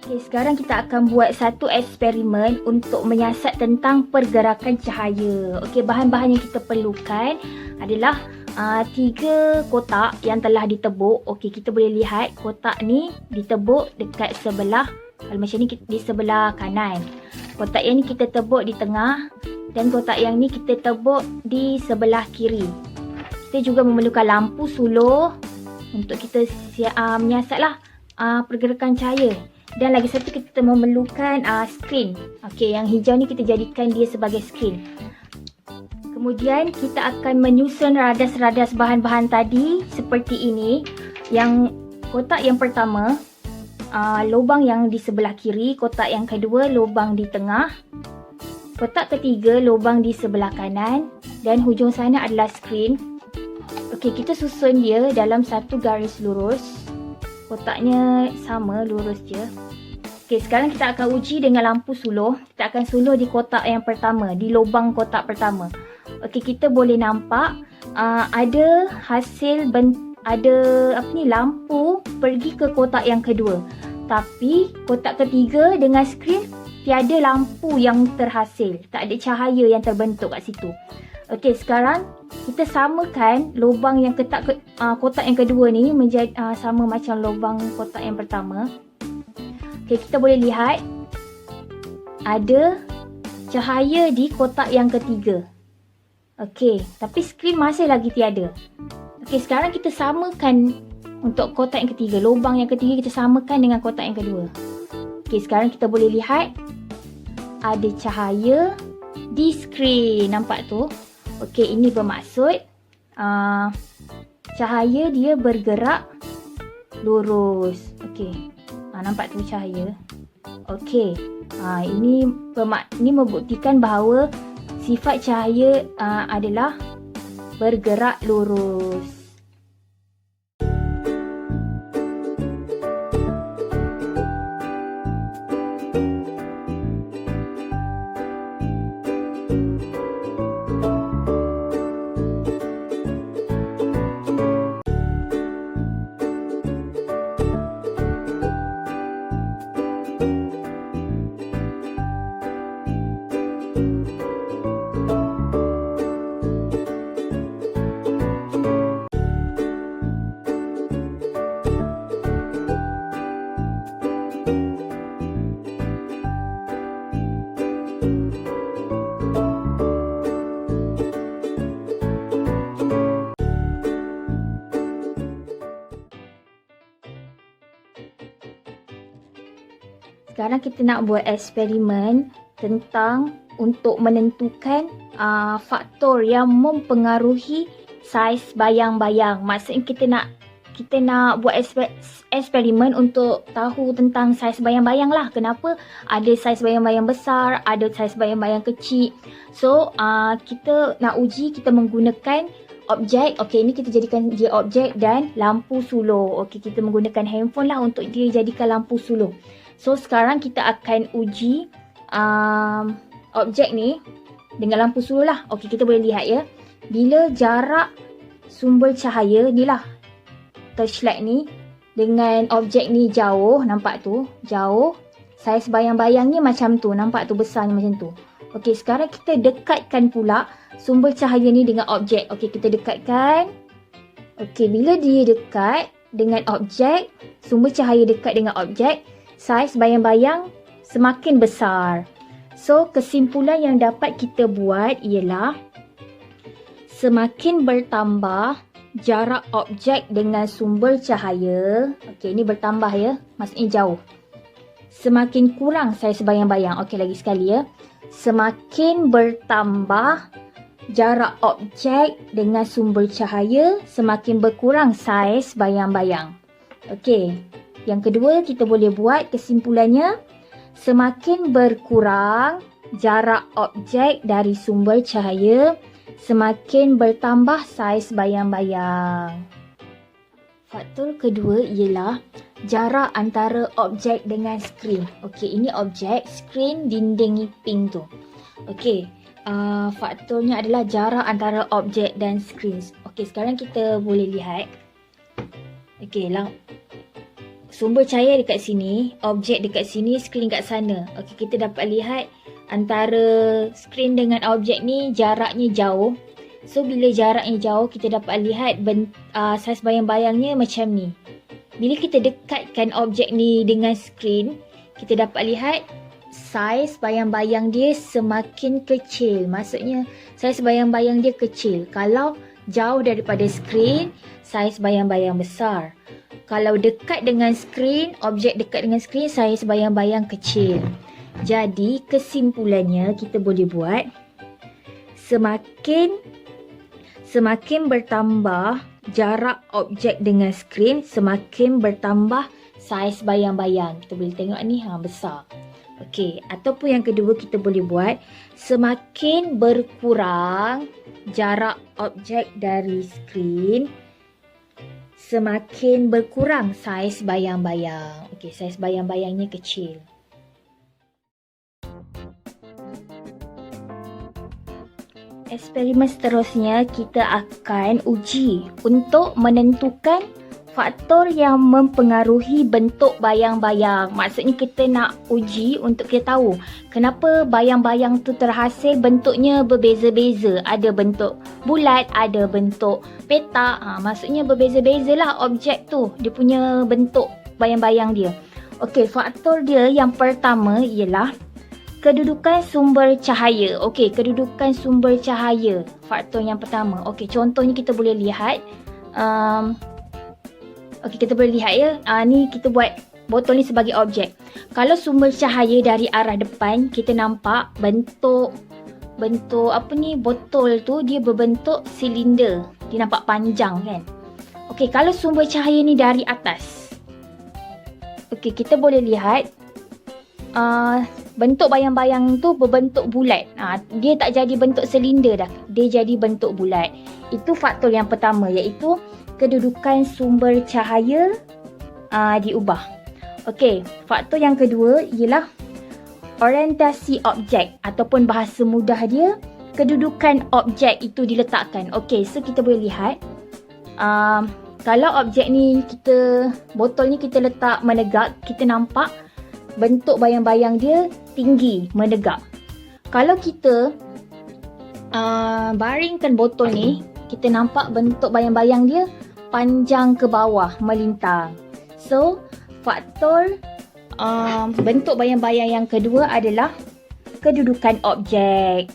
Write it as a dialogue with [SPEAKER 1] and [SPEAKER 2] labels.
[SPEAKER 1] Okey, sekarang kita akan buat satu eksperimen untuk menyiasat tentang pergerakan cahaya. Okey, bahan-bahan yang kita perlukan adalah 3 kotak yang telah ditebuk. Okey, kita boleh lihat kotak ni ditebuk dekat sebelah, kalau macam ni di sebelah kanan. Kotak yang ni kita tebuk di tengah dan kotak yang ni kita tebuk di sebelah kiri. Kita juga memerlukan lampu suluh untuk kita menyiasatlah pergerakan cahaya. Dan lagi satu kita memerlukan skrin. Okey, yang hijau ni kita jadikan dia sebagai skrin. Kemudian kita akan menyusun radas-radas bahan-bahan tadi seperti ini. Yang kotak yang pertama, lubang yang di sebelah kiri. Kotak yang kedua, lubang di tengah. Kotak ketiga, lubang di sebelah kanan. Dan hujung sana adalah skrin. Okey, kita susun dia dalam satu garis lurus. Kotaknya sama, lurus je. Okey, sekarang kita akan uji dengan lampu suluh. Kita akan suluh di kotak yang pertama, di lubang kotak pertama. Okey, kita boleh nampak ada hasil lampu pergi ke kotak yang kedua. Tapi kotak ketiga dengan skrin tiada lampu yang terhasil. Tak ada cahaya yang terbentuk kat situ. Okey, sekarang kita samakan lubang yang kotak yang kedua ni menjadi sama macam lubang kotak yang pertama. Okey, kita boleh lihat ada cahaya di kotak yang ketiga. Okey, tapi skrin masih lagi tiada. Okey, sekarang kita samakan untuk kotak yang ketiga. Lubang yang ketiga kita samakan dengan kotak yang kedua. Okey, sekarang kita boleh lihat ada cahaya di skrin. Nampak tu? Okey, ini bermaksud cahaya dia bergerak lurus. Okey. Nampak tu cahaya. Okey. Ini membuktikan bahawa sifat cahaya adalah bergerak lurus. Sekarang kita nak buat eksperimen tentang untuk menentukan faktor yang mempengaruhi saiz bayang-bayang. Maksudnya kita nak buat eksperimen untuk tahu tentang saiz bayang-bayang lah. Kenapa ada saiz bayang-bayang besar, ada saiz bayang-bayang kecil. So, kita nak uji, kita menggunakan objek. Okey, ini kita jadikan dia objek dan lampu suluh. Okey, kita menggunakan handphone lah untuk dia jadikan lampu suluh. So, sekarang kita akan uji objek ni dengan lampu suluh lah. Okey, kita boleh lihat ya. Bila jarak sumber cahaya ni lah, torchlight ni dengan objek ni jauh, nampak tu, jauh. Saiz bayang-bayangnya macam tu, nampak tu besarnya macam tu. Okey, sekarang kita dekatkan pula sumber cahaya ni dengan objek. Okey, kita dekatkan. Okey, bila dia dekat dengan objek, sumber cahaya dekat dengan objek, saiz bayang-bayang semakin besar. So, kesimpulan yang dapat kita buat ialah semakin bertambah jarak objek dengan sumber cahaya. Okey, ini bertambah ya, maksudnya jauh. Semakin kurang saiz bayang-bayang. Okey, lagi sekali ya. Semakin bertambah jarak objek dengan sumber cahaya, semakin berkurang saiz bayang-bayang. Okey. Yang kedua, kita boleh buat kesimpulannya, semakin berkurang jarak objek dari sumber cahaya, semakin bertambah saiz bayang-bayang. Faktor kedua ialah jarak antara objek dengan skrin. Okey, ini objek, skrin, dinding pink tu. Okey, faktornya adalah jarak antara objek dan skrin. Okey, sekarang kita boleh lihat. Okey, sumber cahaya dekat sini, objek dekat sini, skrin kat sana. Okey, kita dapat lihat antara skrin dengan objek ni jaraknya jauh. So, bila jaraknya jauh, kita dapat lihat saiz bayang-bayangnya macam ni. Bila kita dekatkan objek ni dengan skrin, kita dapat lihat saiz bayang-bayang dia semakin kecil. Maksudnya, saiz bayang-bayang dia kecil. Kalau jauh daripada skrin, saiz bayang-bayang besar. Kalau dekat dengan skrin, objek dekat dengan skrin, saiz bayang-bayang kecil. Jadi, kesimpulannya kita boleh buat semakin bertambah jarak objek dengan skrin, semakin bertambah saiz bayang-bayang. Kita boleh tengok ni, besar. Okey, ataupun yang kedua kita boleh buat semakin berkurang jarak objek dari skrin, semakin berkurang saiz bayang-bayang. Okey, saiz bayang-bayangnya kecil. Eksperimen seterusnya kita akan uji untuk menentukan faktor yang mempengaruhi bentuk bayang-bayang. Maksudnya kita nak uji untuk kita tahu kenapa bayang-bayang tu terhasil bentuknya berbeza-beza. Ada bentuk bulat, ada bentuk petak. Maksudnya berbeza-beza lah objek tu. Dia punya bentuk bayang-bayang dia. Okey, faktor dia yang pertama ialah kedudukan sumber cahaya. Okey, kedudukan sumber cahaya. Faktor yang pertama. Okey, contohnya kita boleh lihat. Okey, kita boleh lihat ya. Ni kita buat botol ni sebagai objek. Kalau sumber cahaya dari arah depan, kita nampak bentuk botol tu dia berbentuk silinder. Dia nampak panjang kan. Okey, kalau sumber cahaya ni dari atas. Okey, kita boleh lihat bentuk bayang-bayang tu berbentuk bulat. Dia tak jadi bentuk silinder dah. Dia jadi bentuk bulat. Itu faktor yang pertama, iaitu kedudukan sumber cahaya diubah. Okey, faktor yang kedua ialah orientasi objek ataupun bahasa mudah dia, kedudukan objek itu diletakkan. Okey, so kita boleh lihat kalau objek ni botol ni kita letak menegak, kita nampak bentuk bayang-bayang dia tinggi, menegak. Kalau kita baringkan botol ni, kita nampak bentuk bayang-bayang dia panjang ke bawah, melintang. So, faktor bentuk bayang-bayang yang kedua adalah kedudukan objek.